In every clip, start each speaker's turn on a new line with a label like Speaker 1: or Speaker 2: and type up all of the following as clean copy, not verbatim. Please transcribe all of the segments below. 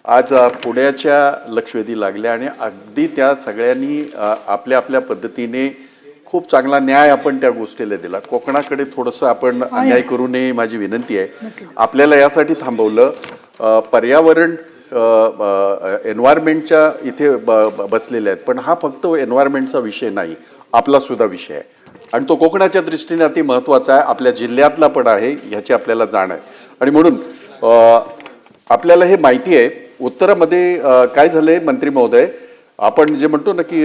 Speaker 1: आज पुण्याच्या लक्षवेधी लागल्या आणि अगदी त्या सगळ्यांनी आपल्या आपल्या पद्धतीने खूप चांगला न्याय आपण त्या गोष्टीला दिला. कोकणाकडे थोडंसं आपण अन्याय करू नये माझी विनंती आहे. आपल्याला यासाठी थांबवलं, पर्यावरण एन्व्हायरमेंटच्या इथे बसलेले आहेत, पण हा फक्त एन्व्हायरमेंटचा विषय नाही, आपला सुद्धा विषय आहे आणि तो कोकणाच्या दृष्टीने अति महत्त्वाचा आहे, आपल्या जिल्ह्यातला पण आहे, ह्याची आपल्याला जाण आहे. आणि म्हणून आपल्याला हे माहिती आहे उत्तरामध्ये काय झालंय मंत्री महोदय, आपण जे म्हणतो ना की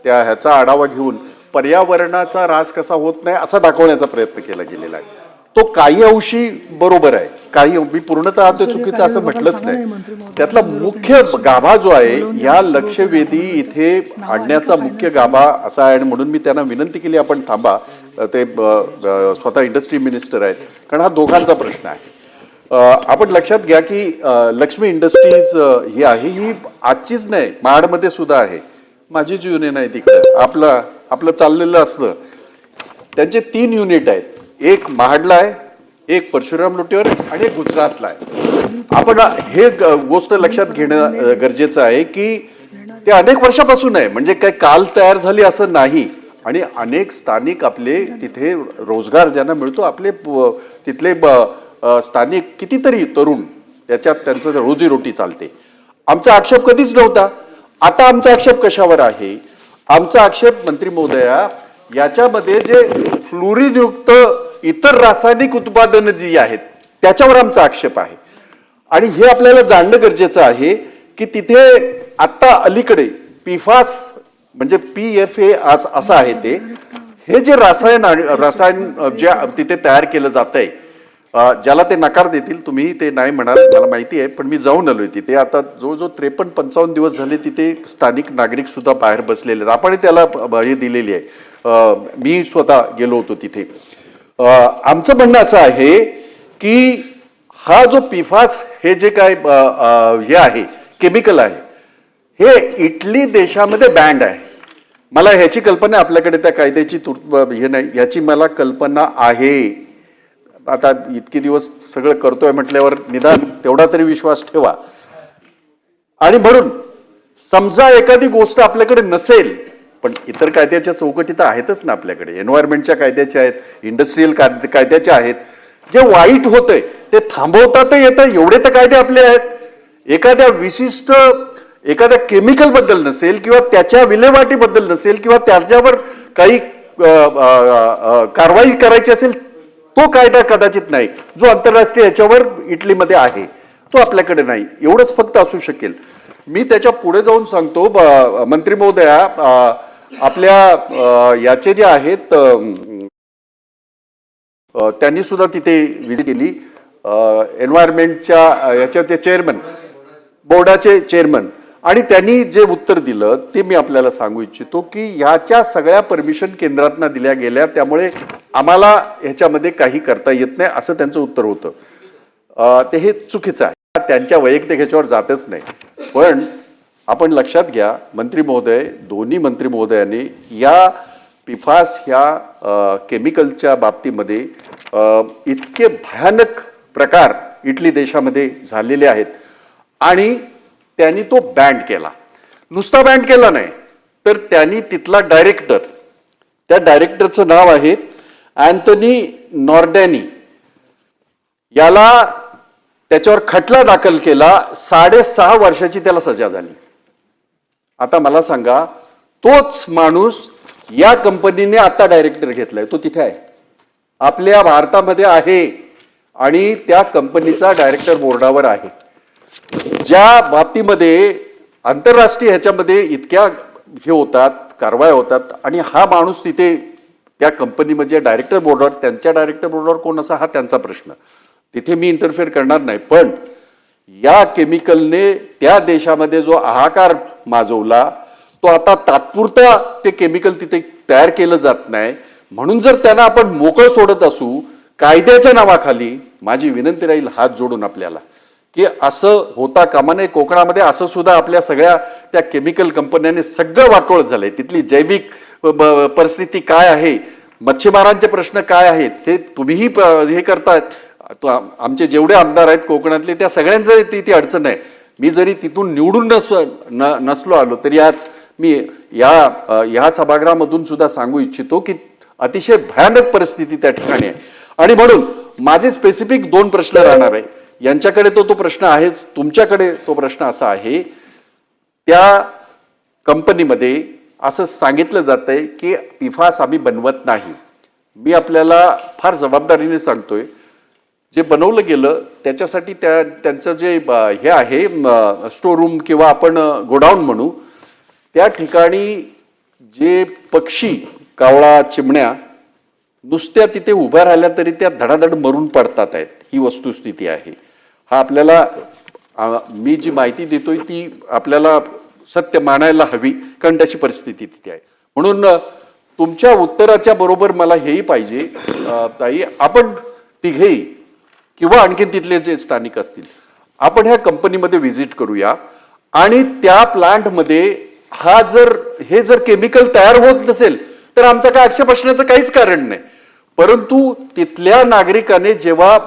Speaker 1: त्या ह्याचा आढावा घेऊन पर्यावरणाचा ऱ्हास कसा होत नाही असा दाखवण्याचा प्रयत्न केला गेलेला आहे. तो काही अंशी बरोबर आहे, काही मी पूर्णतः ते चुकीचं असं म्हटलंच नाही. त्यातला मुख्य गाभा जो आहे या लक्षवेधी इथे आणण्याचा मुख्य गाभा असा आहे आणि म्हणून मी त्यांना विनंती केली आपण थांबा, ते स्वतः इंडस्ट्री मिनिस्टर आहेत, कारण हा दोघांचा प्रश्न आहे. आपण लक्षात घ्या की लक्ष्मी इंडस्ट्रीज ही आहे, ही आजचीच नाही, महाडमध्ये सुद्धा आहे. माझी जी युनियन आहे तिकडे आपलं चाललेलं असतं. त्यांचे 3 युनिट आहेत, एक महाडला आहे, एक परशुराम लोटेवर आणि एक गुजरातला आहे. आपण हे गोष्ट लक्षात घेणं गरजेचं आहे की ते अनेक वर्षापासून आहे, म्हणजे काय काल तयार झाली असं नाही. आणि अनेक स्थानिक आपले तिथे रोजगार ज्यांना मिळतो, आपले तिथले स्थानिक कितीतरी तरुण त्याच्यात त्यांचं रोजीरोटी चालते. आमचा आक्षेप कधीच नव्हता. आता आमचा आक्षेप कशावर आहे? आमचा आक्षेप मंत्री महोदया, याच्यामध्ये जे फ्लोरीनयुक्त इतर रासायनिक उत्पादनं जी आहेत त्याच्यावर आमचा आक्षेप आहे. आणि हे आपल्याला जाणणं गरजेचं आहे की तिथे आता अलीकडे पीफास म्हणजे PFA असं आहे ते, हे जे रसायन जे तिथे तयार केलं जात आहे, ज्याला ते नकार देतील, तुम्ही ते नाही म्हणाल मला माहिती आहे, पण मी जाऊन आलोय तिथे. आता जवळजवळ 53-55 दिवस झाले तिथे स्थानिक नागरिक सुद्धा बाहेर बसलेले आहेत. आपण त्याला हे दिलेली आहे, मी स्वतः गेलो होतो तिथे. आमचं म्हणणं असं आहे की हा जो पीफास हे जे काय हे आहे केमिकल आहे, हे इटली देशामध्ये बँड आहे. मला ह्याची कल्पना, आपल्याकडे त्या कायद्याची हे नाही, ह्याची मला कल्पना आहे. आता इतके दिवस सगळं करतोय म्हटल्यावर निदान तेवढा तरी विश्वास ठेवा. आणि म्हणून समजा एखादी गोष्ट आपल्याकडे नसेल, पण इतर कायद्याच्या चौकटी तर आहेतच ना आपल्याकडे, एन्व्हायरमेंटच्या कायद्याच्या आहेत, इंडस्ट्रीयल कायद्याच्या आहेत. जे वाईट होतंय ते थांबवता येतं एवढे तर कायदे आपले आहेत. एखाद्या विशिष्ट एखाद्या केमिकल बद्दल नसेल किंवा त्याच्या विल्हेवाटीबद्दल नसेल किंवा त्याच्यावर काही कारवाई करायची असेल, तो कायदा कदाचित नाही. जो आंतरराष्ट्रीय याच्यावर इटलीमध्ये आहे तो आपल्याकडे नाही. एवढंच फक्त असू शकेल. मी त्याच्या पुढे जाऊन सांगतो मंत्री महोदया, आपल्या याचे जे आहेत त्यांनी सुद्धा तिथे व्हिजिट केली, एन्व्हायरमेंटच्या याच्याचे चेअरमन, बोर्डाचे चेअरमन, आणि त्यांनी जे उत्तर दिलं ते मी आपल्याला सांगू इच्छितो की ह्याच्या सगळ्या परमिशन केंद्रातनं दिल्या गेल्या, त्यामुळे आम्हाला ह्याच्यामध्ये काही करता येत नाही असं त्यांचं उत्तर होतं. ते हे चुकीचं आहे, त्यांच्या वैयक्तिक ह्याच्यावर जातच नाही. पण आपण लक्षात घ्या मंत्री महोदय, दोन्ही मंत्री महोदयांनी या पीफास ह्या केमिकलच्या बाबतीमध्ये इतके भयानक प्रकार इटली देशामध्ये झालेले आहेत आणि त्यांनी तो बॅन केला. नुसता बॅन केला नाही तर त्यांनी तिथला डायरेक्टर, त्या डायरेक्टरचं नाव आहे अँथनी नॉर्डॅनी, याला त्याच्यावर खटला दाखल केला. 6.5 वर्षाची त्याला सजा झाली. आता मला सांगा, तोच माणूस या कंपनीने आता डायरेक्टर घेतलाय, तो तिथे आहे, आपल्या भारतामध्ये आहे आणि त्या कंपनीचा डायरेक्टर बोर्डावर आहे. ज्या बाबतीमध्ये आंतरराष्ट्रीय ह्याच्यामध्ये इतक्या हे होतात, कारवाया होतात, आणि हा माणूस तिथे त्या कंपनीमध्ये डायरेक्टर बोर्डावर, त्यांच्या डायरेक्टर बोर्डावर कोण असा हा त्यांचा प्रश्न, तिथे मी इंटरफेअर करणार नाही. पण या केमिकलने त्या देशामध्ये जो हाहाकार माजवला, तो आता तात्पुरता ते केमिकल तिथे तयार केलं जात नाही. म्हणून जर त्यांना आपण मोकळं सोडत असू कायद्याच्या नावाखाली, माझी विनंती राहील हात जोडून आपल्याला की असं होता कामा नये. कोकणामध्ये असं सुद्धा आपल्या सगळ्या त्या केमिकल कंपन्यांनी सगळं वाटोळ झालंय. तिथली जैविक परिस्थिती काय आहे, मच्छीमारांचे प्रश्न काय आहेत, हे तुम्हीही हे करतायत. आमचे जेवढे आमदार आहेत कोकणातले त्या सगळ्यांचं ती अडचण आहे. मी जरी तिथून निवडून नसलो आलो तरी आज मी या सभागृहामधून सुद्धा सांगू इच्छितो की अतिशय भयानक परिस्थिती त्या ठिकाणी आहे. आणि म्हणून माझे स्पेसिफिक 2 प्रश्न राहणार आहे. यांच्याकडे तो प्रश्न आहेच, तुमच्याकडे तो प्रश्न असा आहे, त्या कंपनीमध्ये असं सांगितलं जातंय की PFAS आम्ही बनवत नाही. मी आपल्याला फार जबाबदारीने सांगतोय, जे बनवलं गेलं त्याच्यासाठी त्यांचं जे हे आहे स्टोर रूम किंवा आपण गोडाऊन म्हणू, त्या ठिकाणी जे पक्षी, कावळा, चिमण्या नुसत्या तिथे उभ्या राहिल्या तरी त्या धडाधड मरून पडतात आहेत. ही वस्तुस्थिती आहे. हा आपल्याला मी जी माहिती देतोय ती आपल्याला सत्य मानायला हवी, कारण त्याची परिस्थिती तिथे आहे. म्हणून तुमच्या उत्तराच्या बरोबर मला हेही पाहिजे ताई, आपण तिघेही किंवा आणखी तिथले जे स्थानिक असतील, आपण ह्या कंपनीमध्ये व्हिजिट करूया आणि त्या प्लांटमध्ये हे जर केमिकल तयार होत नसेल तर आमचा काय आक्षेप असण्याचं काहीच कारण नाही. परंतु तिथल्या नागरिकाने जेव्हा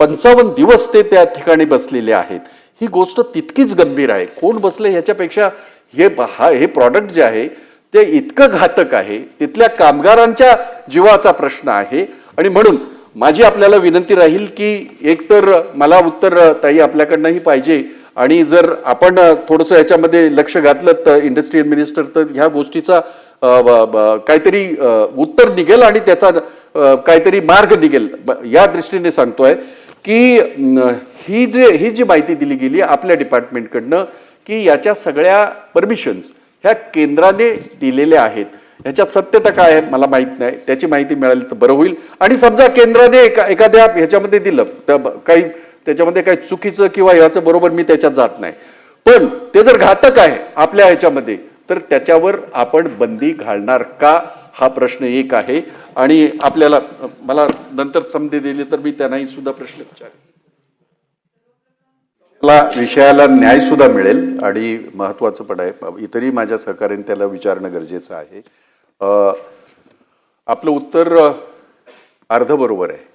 Speaker 1: 55 दिवस ते त्या ठिकाणी बसलेले आहेत, ही गोष्ट तितकीच गंभीर आहे. कोण बसले ह्याच्यापेक्षा हे प्रॉडक्ट जे आहे ते इतकं घातक आहे. तिथल्या कामगारांच्या जीवाचा प्रश्न आहे. आणि म्हणून माझी आपल्याला विनंती राहील की एकतर मला उत्तर ताई आपल्याकडनंही पाहिजे, आणि जर आपण थोडंसं याच्यामध्ये लक्ष घातलं तर इंडस्ट्रियल मिनिस्टर, तर ह्या गोष्टीचा काहीतरी उत्तर निघेल आणि त्याचा काहीतरी मार्ग निघेल. या दृष्टीने सांगतोय की ही जी माहिती दिली गेली आपल्या डिपार्टमेंटकडनं की याच्या सगळ्या परमिशन्स ह्या केंद्राने दिलेल्या आहेत, ह्याच्यात सत्यता काय आहे मला माहित नाही. त्याची माहिती मिळाली तर बरं होईल. आणि समजा केंद्राने एखाद्या ह्याच्यामध्ये दिलं तर काही त्याच्यामध्ये काही चुकीचं किंवा ह्याचं बरोबर मी त्याच्यात जात नाही, पण ते जर घातक आहे आपल्या ह्याच्यामध्ये तर त्याच्यावर आपण बंदी घालणार का, हा प्रश्न एक आहे. आणि आपल्याला मला नंतर संधी दिली तर मी त्यांनाही सुद्धा प्रश्न विचारेन. विषयाला न्याय सुद्धा मिळेल आणि महत्वाचं पण आहे. इतरही माझ्या सहकार्याने त्याला विचारणं गरजेचं आहे. आपलं उत्तर अर्ध बरोबर आहे.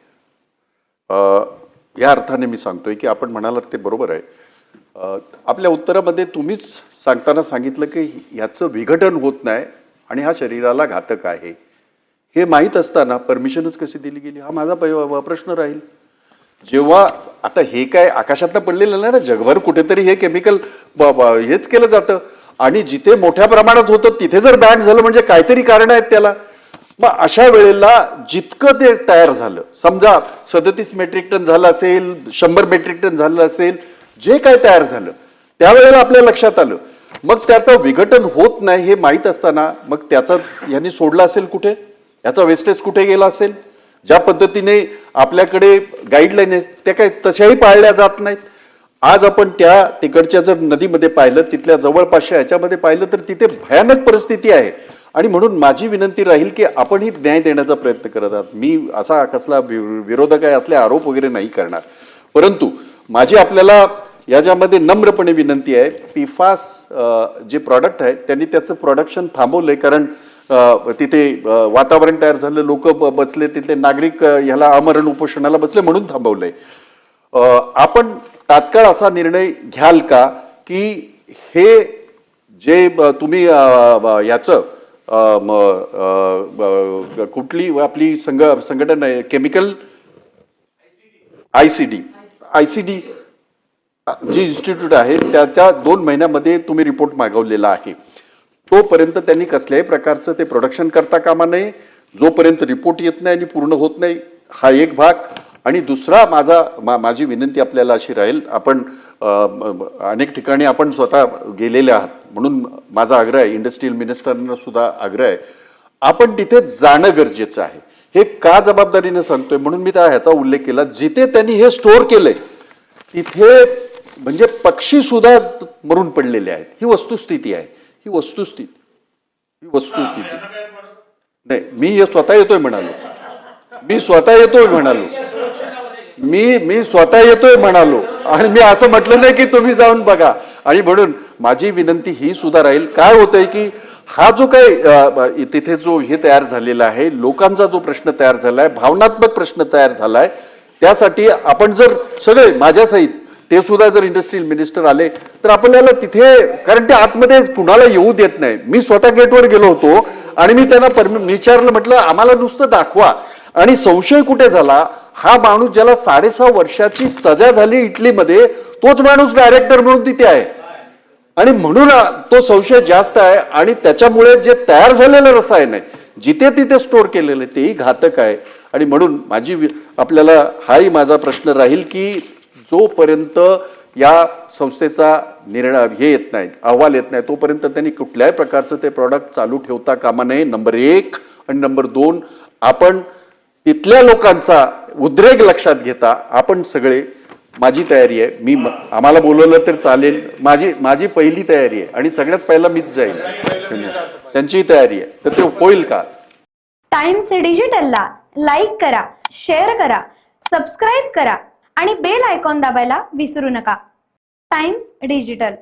Speaker 1: या अर्थाने मी सांगतोय की आपण म्हणालात ते बरोबर आहे. आपल्या उत्तरामध्ये तुम्हीच सांगताना सांगितलं की याचं विघटन होत नाही आणि हा शरीराला घातक आहे. हे माहीत असताना परमिशनच कशी दिली गेली, हा माझा प्रश्न राहील. जेव्हा आता हे काय आकाशातनं पडलेलं नाही ना, जगभर कुठेतरी हे केमिकल हेच केलं जातं आणि जिथे मोठ्या प्रमाणात होतं तिथे जर बॅन झालं म्हणजे काहीतरी कारण आहेत त्याला. मग अशा वेळेला जितकं ते तयार झालं, समजा 37 मेट्रिक टन झालं असेल, 100 मेट्रिक टन झालं असेल, जे काय तयार झालं त्यावेळेला आपल्या लक्षात आलं, मग त्याचं विघटन होत नाही हे माहीत असताना मग त्याचं यांनी सोडलं असेल कुठे, याचा वेस्टेज कुठे गेला असेल. ज्या पद्धतीने आपल्याकडे गाईडलाईन आहेत त्या काही तशाही पाळल्या जात नाहीत. आज आपण त्या तिकडच्या जर नदीमध्ये पाहिलं, तिथल्या जवळपासच्या ह्याच्यामध्ये पाहिलं तर तिथे भयानक परिस्थिती आहे. आणि म्हणून माझी विनंती राहील की आपणही न्याय देण्याचा प्रयत्न करत आहात. मी असा कसला विरोधक आहे असले आरोप वगैरे नाही करणार, परंतु माझी आपल्याला याच्यामध्ये नम्रपणे विनंती आहे, PFAS जे प्रॉडक्ट आहे त्यांनी त्याचं प्रोडक्शन थांबवलंय, कारण तिथे वातावरण तयार झालं, लोक बसले, तिथले नागरिक ह्याला आमरण उपोषणाला बसले म्हणून थांबवलंय. आपण तात्काळ असा निर्णय घ्याल का की हे जे तुम्ही याचं कुठली आपली संघटना आहे केमिकल ICD जी इन्स्टिट्यूट आहे त्याच्या 2 महिन्यामध्ये तुम्ही रिपोर्ट मागवलेला आहे, तोपर्यंत त्यांनी कसल्याही प्रकारचं ते प्रोडक्शन करता कामा नये. जोपर्यंत रिपोर्ट येत नाही आणि पूर्ण होत नाही, हा एक भाग. आणि दुसरा माझी विनंती आपल्याला अशी राहील, आपण अनेक ठिकाणी आपण स्वतः गेलेले आहात म्हणून माझा आग्रह आहे, इंडस्ट्रियल मिनिस्टरांना सुद्धा आग्रह आहे, आपण तिथे जाणं गरजेचं आहे. हे का जबाबदारीने सांगतोय म्हणून मी त्या ह्याचा उल्लेख केला, जिथे त्यांनी हे स्टोअर केलंय तिथे म्हणजे पक्षी सुद्धा मरून पडलेले आहेत. ही वस्तुस्थिती आहे, ही वस्तुस्थिती नाही. मी स्वतः येतोय म्हणालो, मी स्वतः येतोय म्हणालो आणि मी असं म्हटलं नाही की तुम्ही जाऊन बघा. आणि म्हणून माझी विनंती ही सुद्धा राहील, काय होतंय की हा जो काही तिथे जो हे तयार झालेला आहे, लोकांचा जो प्रश्न तयार झालाय, भावनात्मक प्रश्न तयार झालाय, त्यासाठी आपण जर सगळे माझ्यासहित ते सुद्धा जर इंडस्ट्रियल मिनिस्टर आले तर आपल्याला तिथे, कारण ते आतमध्ये कुणाला येऊ देत नाही. मी स्वतः गेटवर गेलो होतो आणि मी त्यांना विचारलं, म्हटलं आम्हाला नुसतं दाखवा. आणि संशय कुठे झाला, हा माणूस ज्याला 6.5 वर्षाची सजा झाली इटलीमध्ये, तोच माणूस डायरेक्टर म्हणून तिथे आहे. आणि म्हणून तो संशय जास्त आहे. आणि त्याच्यामुळे जे तयार झालेलं रसायन आहे जिथे तिथे स्टोअर केलेलं आहे तेही घातक आहे. आणि म्हणून आपल्याला हाही माझा प्रश्न राहील की जोपर्यंत या संस्थेचा निर्णय येत नाही, अहवाल येत नाही, तोपर्यंत त्यांनी कुठल्याही प्रकारचं ते प्रॉडक्ट चालू ठेवता कामा नये, नंबर 1. आणि नंबर 2, आपण तिथल्या लोकांचा उद्रेक लक्षात घेता आपण सगळे, माझी तयारी आहे, आम्हाला बोलवलं तर चालेल, माझी पहिली तयारी आहे आणि सगळ्यात पहिला मीच जाईल. त्यांची तयारी आहे, तर ते होईल का?
Speaker 2: टाइम्स डिजिटलला लाईक करा, शेअर करा, सबस्क्राईब करा आणि बेल आयकॉन दाबायला विसरू नका. Times digital.